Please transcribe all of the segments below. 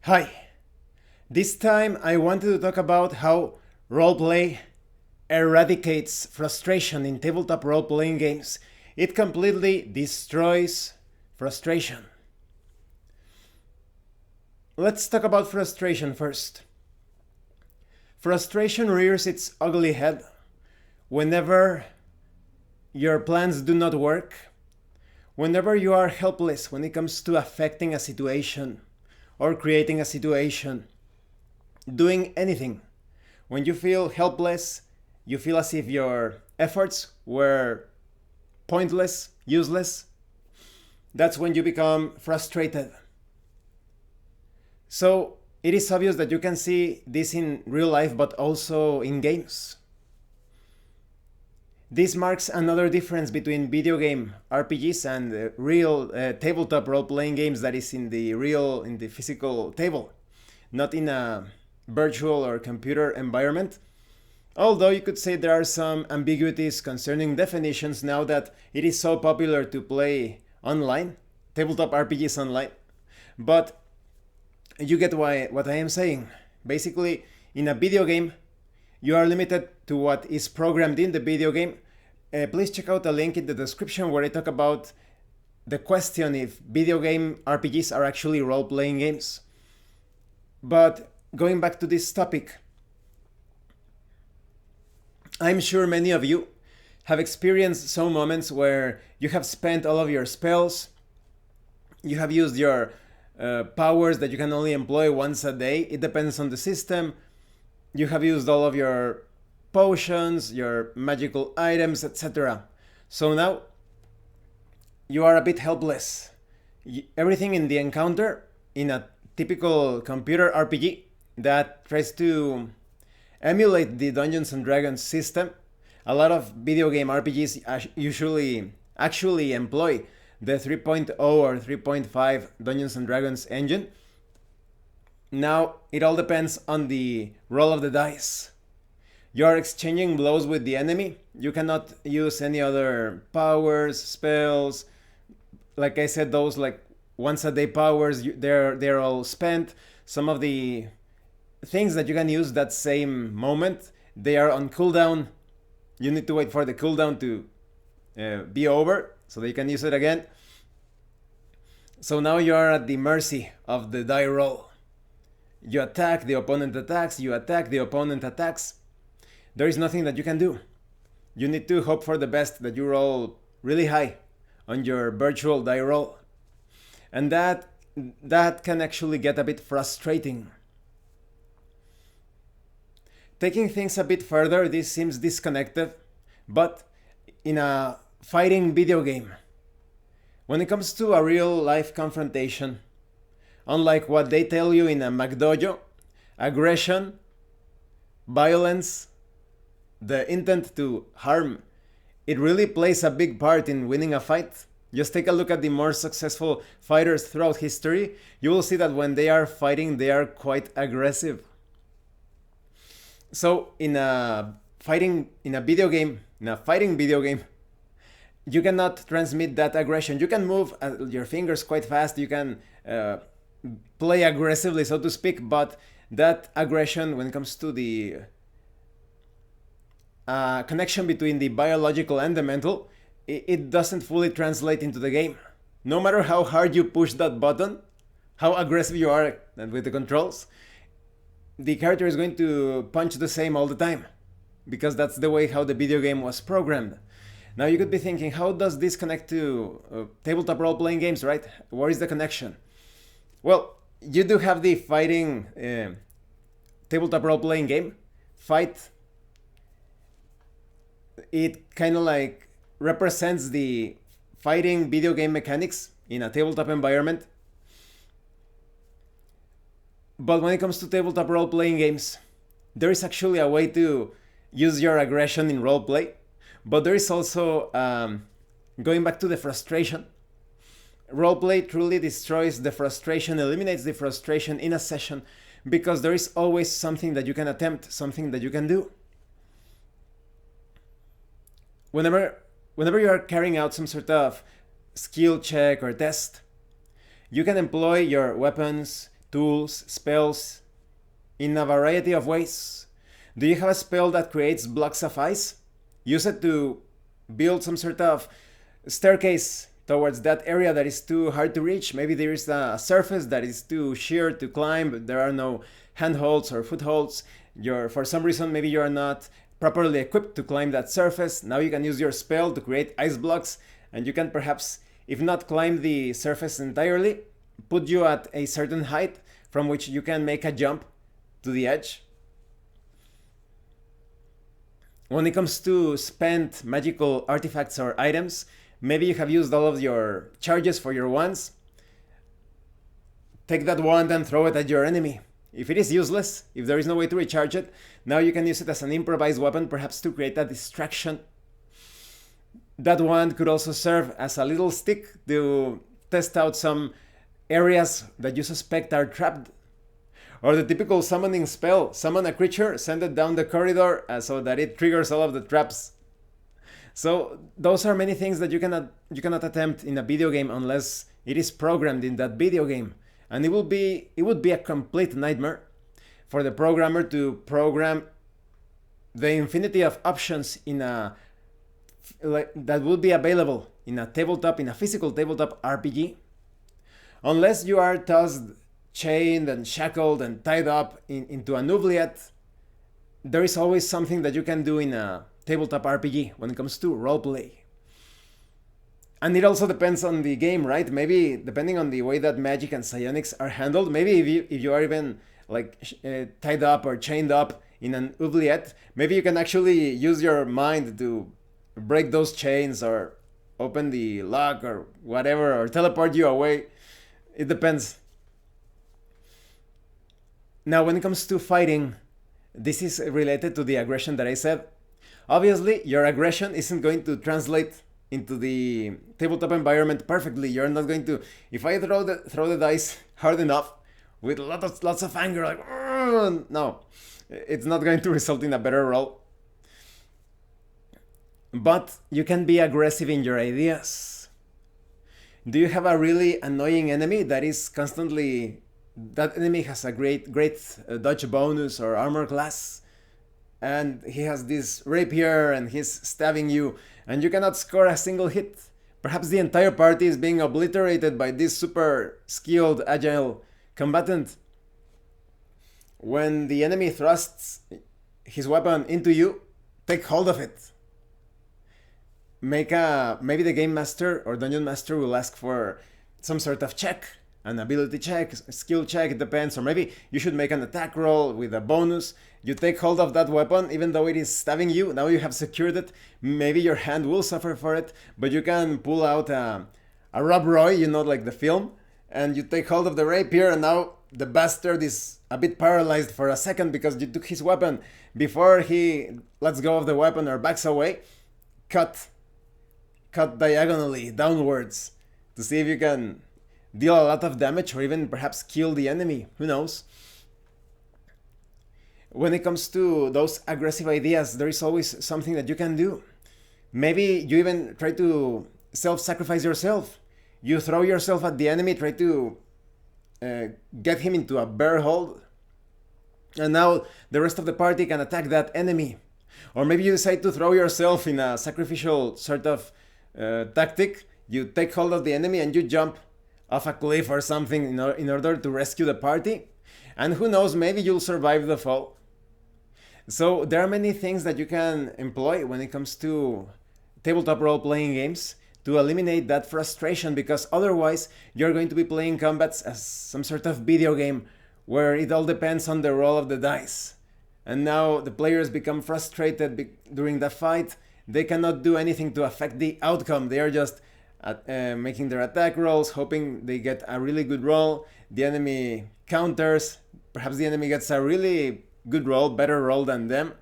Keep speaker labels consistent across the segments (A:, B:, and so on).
A: Hi, this time I wanted to talk about how roleplay eradicates frustration in tabletop role-playing games. It completely destroys frustration. Let's talk about frustration first. Frustration rears its ugly head whenever your plans do not work, whenever you are helpless when it comes to affecting a situation or creating a situation, doing anything. When you feel helpless, you feel as if your efforts were pointless, useless. That's when you become frustrated. So it is obvious that you can see this in real life, but also in games. This marks another difference between video game RPGs and real tabletop role-playing games that is in the physical table, not in a virtual or computer environment. Although you could say there are some ambiguities concerning definitions now that it is so popular to play online, tabletop RPGs online. But you get what I am saying. Basically, in a video game, you are limited to what is programmed in the video game. Please check out a link in the description where I talk about the question if video game RPGs are actually role-playing games. But going back to this topic, I'm sure many of you have experienced some moments where you have spent all of your spells, you have used your powers that you can only employ once a day. It depends on the system. You have used all of your potions, your magical items, etc. So now you are a bit helpless. Everything in the encounter in a typical computer RPG that tries to emulate the Dungeons and Dragons system. A lot of video game RPGs usually actually employ the 3.0 or 3.5 Dungeons and Dragons engine. Now it all depends on the roll of the dice. You are exchanging blows with the enemy. You cannot use any other powers, spells. Like I said, those like once a day powers, they're all spent. Some of the things that you can use that same moment, they are on cooldown. You need to wait for the cooldown to be over so that you can use it again. So now you are at the mercy of the die roll. You attack, the opponent attacks, you attack, the opponent attacks. There is nothing that you can do. You need to hope for the best, that you roll really high on your virtual die roll. And that can actually get a bit frustrating. Taking things a bit further, this seems disconnected, but in a fighting video game, when it comes to a real life confrontation, unlike what they tell you in a McDojo, aggression, violence, the intent to harm, it really plays a big part in winning a fight. Just take a look at the more successful fighters throughout history. You will see that when they are fighting, they are quite aggressive. So in a fighting video game, you cannot transmit that aggression. You can move your fingers quite fast. You can play aggressively, so to speak, but that aggression, when it comes to the connection between the biological and the mental, it doesn't fully translate into the game. No matter how hard you push that button, how aggressive you are with the controls, the character is going to punch the same all the time, because that's the way how the video game was programmed. Now you could be thinking, how does this connect to tabletop role-playing games, right? Where is the connection? Well, you do have the fighting tabletop role-playing game. Fight, it kind of like represents the fighting video game mechanics in a tabletop environment. But when it comes to tabletop role-playing games, there is actually a way to use your aggression in roleplay. But there is also, going back to the frustration, roleplay truly destroys the frustration, eliminates the frustration in a session, because there is always something that you can attempt, something that you can do. Whenever you are carrying out some sort of skill check or test, you can employ your weapons tools, spells, in a variety of ways. Do you have a spell that creates blocks of ice? Use it to build some sort of staircase towards that area that is too hard to reach. Maybe there is a surface that is too sheer to climb, but there are no handholds or footholds. For some reason, maybe you are not properly equipped to climb that surface. Now you can use your spell to create ice blocks, and you can perhaps, if not climb the surface entirely, put you at a certain height from which you can make a jump to the edge. When it comes to spent magical artifacts or items, maybe you have used all of your charges for your wands. Take that wand and throw it at your enemy. If it is useless, if there is no way to recharge it, now you can use it as an improvised weapon, perhaps to create a distraction. That wand could also serve as a little stick to test out some areas that you suspect are trapped. Or the typical summoning spell, summon a creature, send it down the corridor so that it triggers all of the traps. So those are many things that you cannot attempt in a video game unless it is programmed in that video game. And it would be a complete nightmare for the programmer to program the infinity of options that would be available in a physical tabletop RPG. Unless you are tossed, chained and shackled and tied up into an oubliette, there is always something that you can do in a tabletop RPG when it comes to roleplay. And it also depends on the game, right? Maybe depending on the way that magic and psionics are handled, maybe if you are even like tied up or chained up in an oubliette, maybe you can actually use your mind to break those chains or open the lock or whatever, or teleport you away. It depends. Now, when it comes to fighting, this is related to the aggression that I said. Obviously, your aggression isn't going to translate into the tabletop environment perfectly. You're not going to, if I throw the dice hard enough with lots of anger, like, no, it's not going to result in a better roll. But you can be aggressive in your ideas. Do you have a really annoying enemy that is constantly, that enemy has a great dodge bonus or armor class, and he has this rapier and he's stabbing you, and you cannot score a single hit? Perhaps the entire party is being obliterated by this super skilled, agile combatant. When the enemy thrusts his weapon into you, take hold of it. Maybe the game master or dungeon master will ask for some sort of check, an ability check, a skill check, it depends. Or maybe you should make an attack roll with a bonus. You take hold of that weapon, even though it is stabbing you. Now you have secured it. Maybe your hand will suffer for it, but you can pull out a Rob Roy, like the film, and you take hold of the rapier, and now the bastard is a bit paralyzed for a second because you took his weapon. Before he lets go of the weapon or backs away, cut diagonally downwards to see if you can deal a lot of damage or even perhaps kill the enemy. Who knows? When it comes to those aggressive ideas, there is always something that you can do. Maybe you even try to self-sacrifice yourself. You throw yourself at the enemy, try to get him into a bear hold, and now the rest of the party can attack that enemy. Or maybe you decide to throw yourself in a sacrificial sort of tactic. You take hold of the enemy and you jump off a cliff or something in order to rescue the party. And who knows, maybe you'll survive the fall. So there are many things that you can employ when it comes to tabletop role-playing games to eliminate that frustration, because otherwise you're going to be playing combats as some sort of video game where it all depends on the roll of the dice. And now the players become frustrated during the fight. They cannot do anything to affect the outcome. They are just making their attack rolls, hoping they get a really good roll. The enemy counters. Perhaps the enemy gets a really good roll, better roll than them.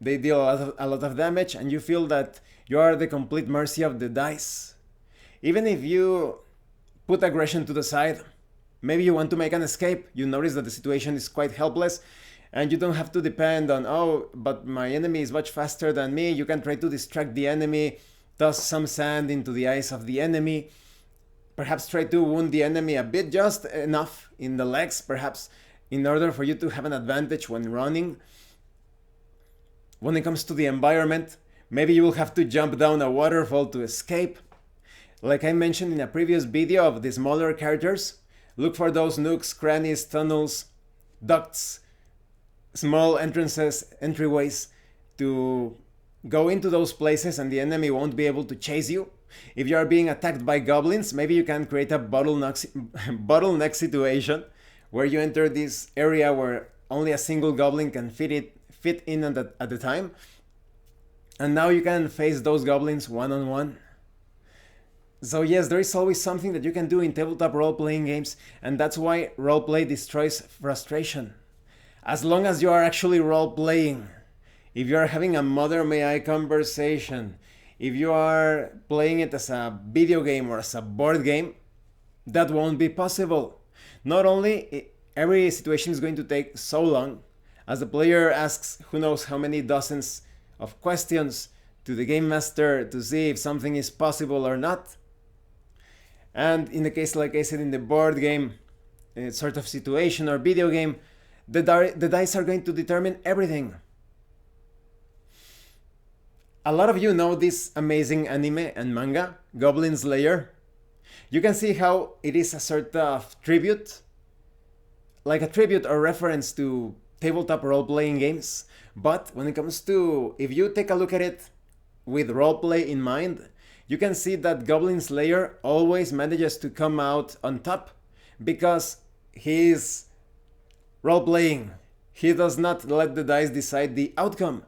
A: They deal a lot of damage, and you feel that you are the complete mercy of the dice. Even if you put aggression to the side, maybe you want to make an escape. You notice that the situation is quite helpless, and you don't have to depend on, but my enemy is much faster than me. You can try to distract the enemy, toss some sand into the eyes of the enemy. perhaps try to wound the enemy a bit, just enough in the legs, perhaps, in order for you to have an advantage when running. When it comes to the environment, maybe you will have to jump down a waterfall to escape. Like I mentioned in a previous video of the smaller characters, look for those nooks, crannies, tunnels, ducts, small entrances, entryways to go into those places, and the enemy won't be able to chase you. If you are being attacked by goblins, maybe you can create a bottleneck situation where you enter this area where only a single goblin can fit in at the time. And now you can face those goblins one-on-one. So yes, there is always something that you can do in tabletop role-playing games, and that's why roleplay destroys frustration. As long as you are actually role-playing, if you are having a mother may I conversation, if you are playing it as a video game or as a board game, that won't be possible. Not only every situation is going to take so long, as the player asks who knows how many dozens of questions to the game master to see if something is possible or not. And in the case, like I said, in the board game sort of situation or video game, the dice are going to determine everything. A lot of you know this amazing anime and manga, Goblin Slayer. You can see how it is a sort of tribute, like a tribute or reference to tabletop role-playing games. But when it comes to, if you take a look at it with roleplay in mind, you can see that Goblin Slayer always manages to come out on top because he is role-playing. He does not let the dice decide the outcome.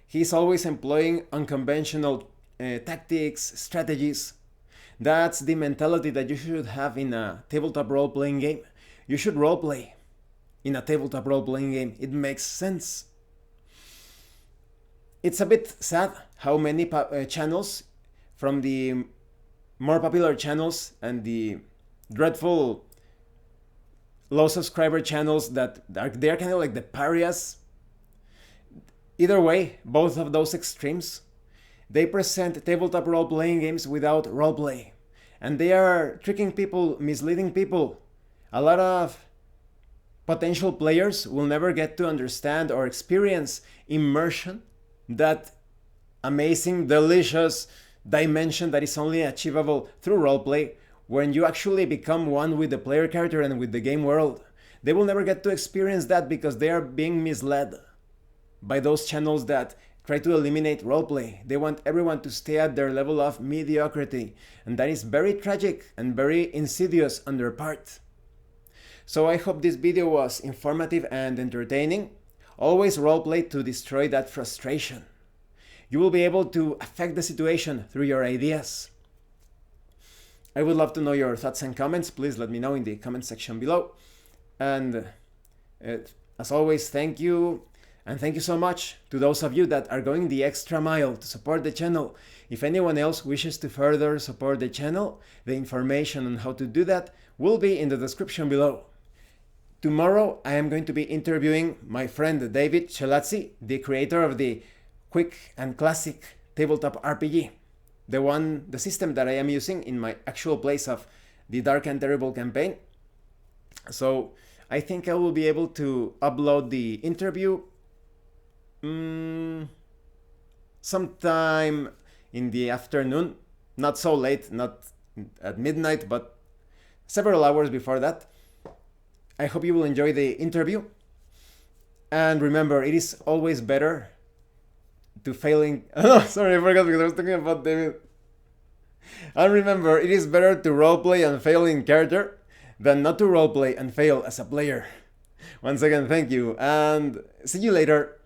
A: He's always employing unconventional tactics, strategies. That's the mentality that you should have in a tabletop role-playing game. You should roleplay in a tabletop role-playing game. It makes sense. It's a bit sad how many channels from the more popular channels and the dreadful low subscriber channels that they're kind of like the pariahs. Either way, both of those extremes, they present tabletop role-playing games without roleplay. And they are tricking people, misleading people. A lot of potential players will never get to understand or experience immersion, that amazing, delicious dimension that is only achievable through roleplay when you actually become one with the player character and with the game world. They will never get to experience that because they are being misled by those channels that try to eliminate roleplay. They want everyone to stay at their level of mediocrity, and that is very tragic and very insidious on their part. So I hope this video was informative and entertaining. Always roleplay to destroy that frustration. You will be able to affect the situation through your ideas. I would love to know your thoughts and comments. Please let me know in the comment section below. And as always, thank you. And thank you so much to those of you that are going the extra mile to support the channel. If anyone else wishes to further support the channel, the information on how to do that will be in the description below. Tomorrow I am going to be interviewing my friend David Chelazzi, the creator of the quick and classic tabletop RPG. The system that I am using in my actual plays of the Dark and Terrible campaign. So I think I will be able to upload the interview sometime in the afternoon, not so late, not at midnight, but several hours before that. I hope you will enjoy the interview. And remember, it is always better to failing... Oh, sorry, I forgot because I was talking about David. And remember, it is better to roleplay and fail in character than not to roleplay and fail as a player. Once again, thank you, and see you later.